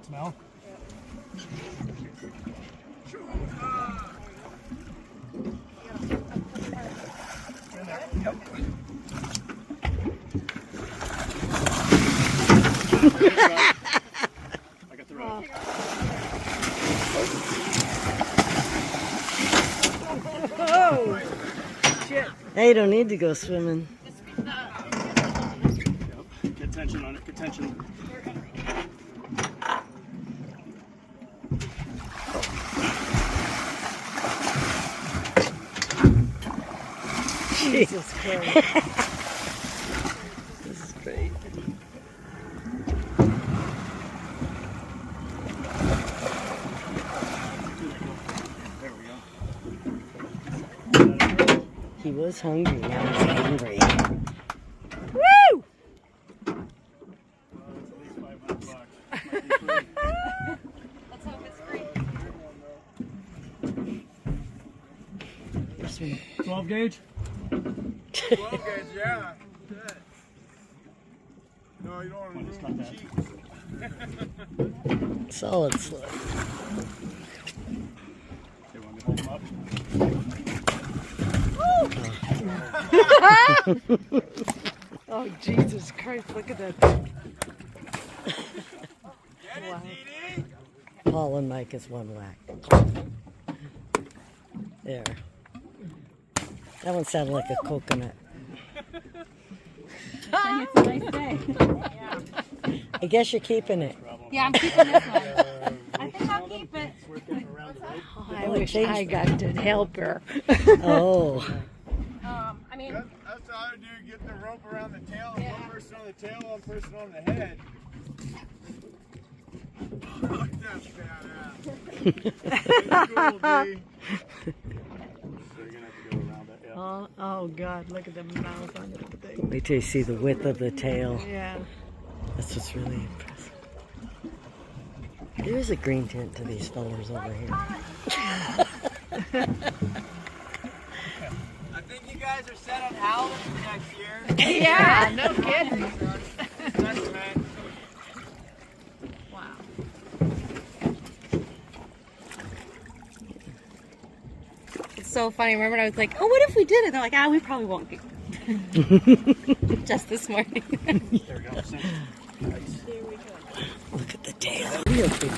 that smell? Yep. I got the rope. Oh, shit. Hey, you don't need to go swimming. Yep. Get tension on it. Get tension. Jesus Christ. This is great. There we go. He was hungry, now he's angry. Woo! It's at least $500. Might be free. Let's hope it's free. 12 gauge? 12 gauge, yeah. Good. No, you don't want to Just ruin got the that. cheeks. Solid slug. They want me to hold them up? Oh, Jesus Christ, look at that. Wow. Paul and Mike is one whack. There. That one sounded like a coconut. I think it's a nice day. I guess you're keeping it. Yeah, I'm keeping this one. I think I'll keep it. Oh, I wish I got to help her. Oh. I mean, That's all I do, get the rope around the tail, and one person on the tail, one person on the head. Look at that badass. Cool, D. They're going to have to go around it. Yeah. Oh, God, look at the mouth on that thing. Wait till you see the width of the tail. Yeah. That's what's really impressive. There is a green tint to these fellers over here. I think you guys are set on Halibut for next year. Yeah, no kidding. That's man. Wow. it's so funny. Remember, I was like, "Oh, what if we did it?" They're like, "Ah, we probably won't." Just this morning. There we go. Nice. Look at the tail. Real big.